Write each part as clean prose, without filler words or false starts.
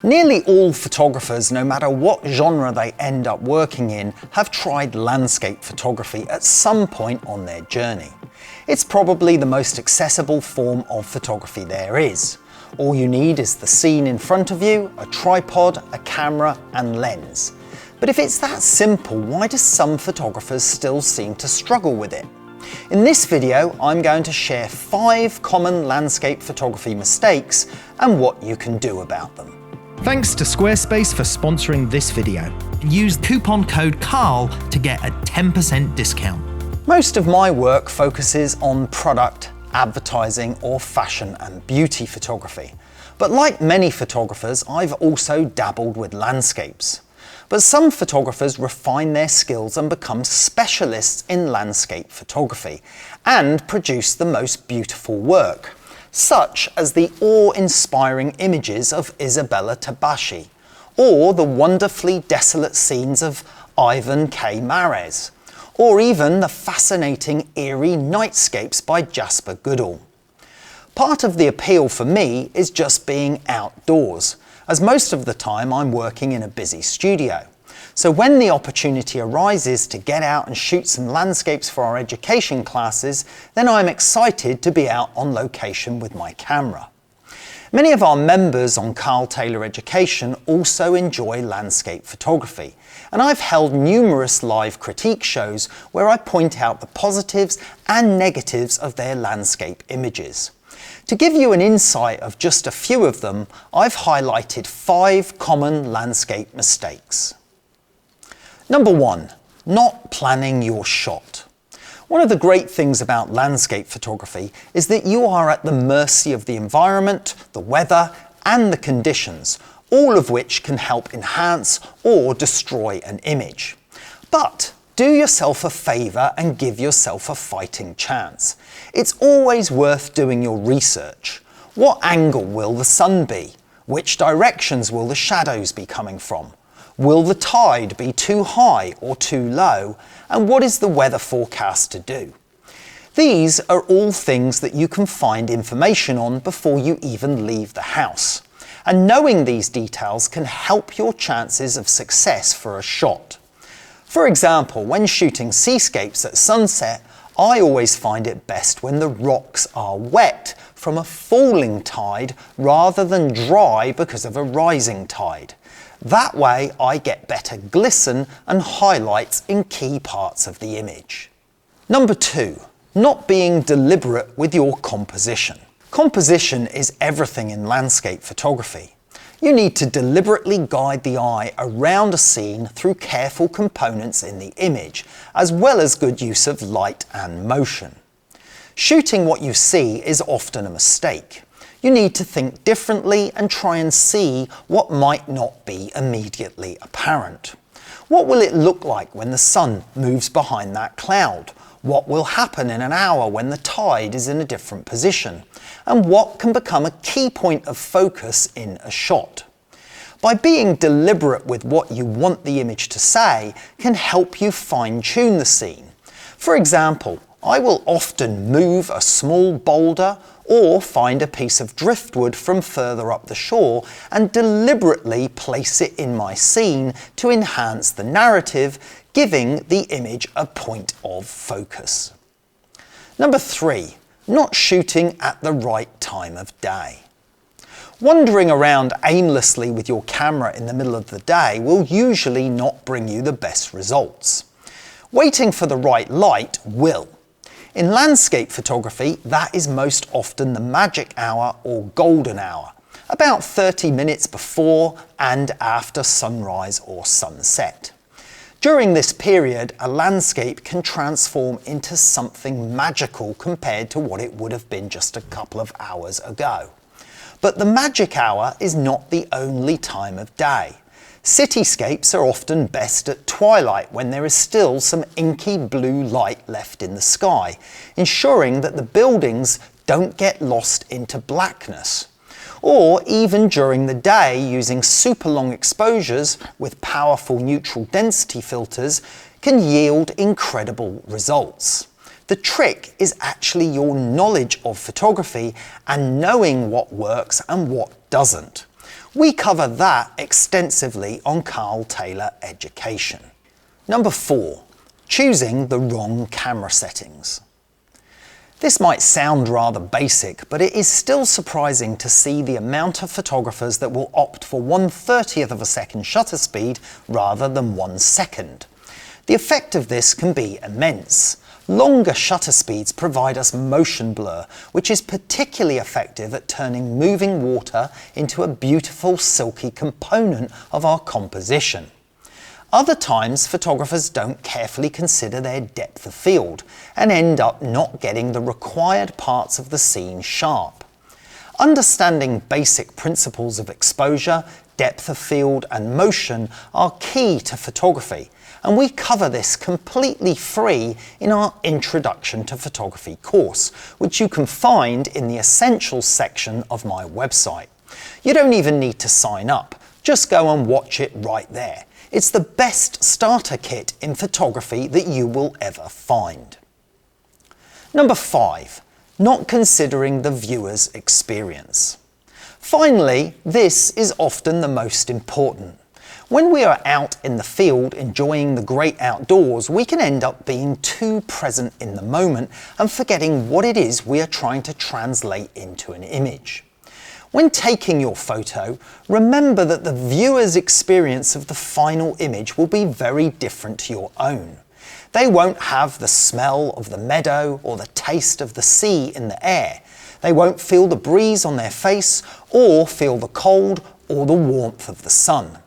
Nearly all photographers, no matter what genre they end up working in, have tried landscape photography at some point on their journey. It's probably the most accessible form of photography there is. All you need is the scene in front of you, a tripod, a camera and lens. But if it's that simple, why do some photographers still seem to struggle with it? In this video, I'm going to share 5 common landscape photography mistakes and what you can do about them. Thanks to Squarespace for sponsoring this video. Use coupon code CARL to get a 10% discount. Most of my work focuses on product, advertising or fashion and beauty photography. But like many photographers, I've also dabbled with landscapes. But some photographers refine their skills and become specialists in landscape photography and produce the most beautiful work, such as the awe-inspiring images of Isabella Tabashi, or the wonderfully desolate scenes of Ivan K. Mares, or even the fascinating eerie nightscapes by Jasper Goodall. Part of the appeal for me is just being outdoors, as most of the time I'm working in a busy studio. So when the opportunity arises to get out and shoot some landscapes for our education classes, then I'm excited to be out on location with my camera. Many of our members on Carl Taylor Education also enjoy landscape photography, and I've held numerous live critique shows where I point out the positives and negatives of their landscape images. To give you an insight of just a few of them, I've highlighted 5 common landscape mistakes. Number 1, not planning your shot. One of the great things about landscape photography is that you are at the mercy of the environment, the weather, and the conditions, all of which can help enhance or destroy an image. But do yourself a favour and give yourself a fighting chance. It's always worth doing your research. What angle will the sun be? Which directions will the shadows be coming from? Will the tide be too high or too low? And what is the weather forecast to do? These are all things that you can find information on before you even leave the house. And knowing these details can help your chances of success for a shot. For example, when shooting seascapes at sunset, I always find it best when the rocks are wet from a falling tide rather than dry because of a rising tide. That way I get better glisten and highlights in key parts of the image. Number 2, not being deliberate with your composition. Composition is everything in landscape photography. You need to deliberately guide the eye around a scene through careful components in the image, as well as good use of light and motion. Shooting what you see is often a mistake. You need to think differently and try and see what might not be immediately apparent. What will it look like when the sun moves behind that cloud? What will happen in an hour when the tide is in a different position? And what can become a key point of focus in a shot? By being deliberate with what you want the image to say can help you fine-tune the scene. For example, I will often move a small boulder or find a piece of driftwood from further up the shore and deliberately place it in my scene to enhance the narrative, giving the image a point of focus. Number 3, not shooting at the right time of day. Wandering around aimlessly with your camera in the middle of the day will usually not bring you the best results. Waiting for the right light will. In landscape photography, that is most often the magic hour or golden hour, about 30 minutes before and after sunrise or sunset. During this period, a landscape can transform into something magical compared to what it would have been just a couple of hours ago. But the magic hour is not the only time of day. Cityscapes are often best at twilight when there is still some inky blue light left in the sky, ensuring that the buildings don't get lost into blackness. Or even during the day, using super long exposures with powerful neutral density filters can yield incredible results. The trick is actually your knowledge of photography and knowing what works and what doesn't. We cover that extensively on Carl Taylor Education. Number 4, choosing the wrong camera settings. This might sound rather basic, but it is still surprising to see the amount of photographers that will opt for 1/30th of a second shutter speed rather than 1 second. The effect of this can be immense. Longer shutter speeds provide us motion blur, which is particularly effective at turning moving water into a beautiful silky component of our composition. Other times, photographers don't carefully consider their depth of field and end up not getting the required parts of the scene sharp. Understanding basic principles of exposure, depth of field and motion are key to photography, and we cover this completely free in our Introduction to Photography course, which you can find in the Essentials section of my website. You don't even need to sign up, just go and watch it right there. It's the best starter kit in photography that you will ever find. Number 5, not considering the viewer's experience. Finally, this is often the most important. When we are out in the field enjoying the great outdoors, we can end up being too present in the moment and forgetting what it is we are trying to translate into an image. When taking your photo, remember that the viewer's experience of the final image will be very different to your own. They won't have the smell of the meadow or the taste of the sea in the air. They won't feel the breeze on their face or feel the cold or the warmth of the sun.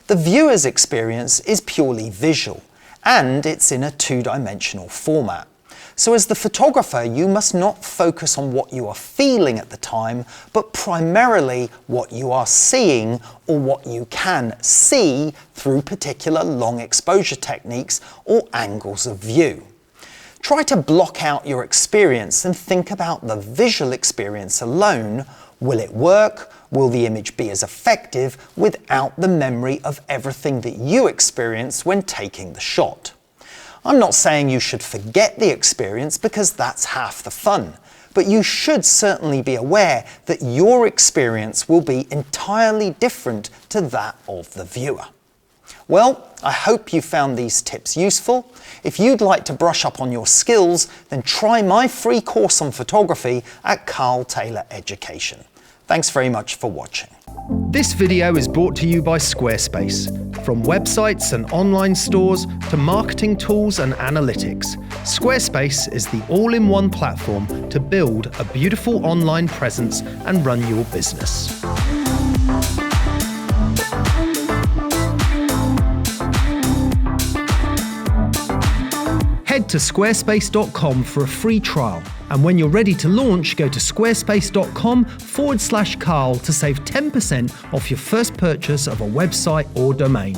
The viewer's experience is purely visual, and it's in a 2-dimensional format. So as the photographer, you must not focus on what you are feeling at the time, but primarily what you are seeing or what you can see through particular long exposure techniques or angles of view. Try to block out your experience and think about the visual experience alone. Will it work? Will the image be as effective without the memory of everything that you experienced when taking the shot? I'm not saying you should forget the experience because that's half the fun, but you should certainly be aware that your experience will be entirely different to that of the viewer. Well, I hope you found these tips useful. If you'd like to brush up on your skills, then try my free course on photography at Carl Taylor Education. Thanks very much for watching. This video is brought to you by Squarespace. From websites and online stores to marketing tools and analytics, Squarespace is the all-in-one platform to build a beautiful online presence and run your business. Head to squarespace.com for a free trial. And when you're ready to launch, go to squarespace.com/Carl to save 10% off your first purchase of a website or domain.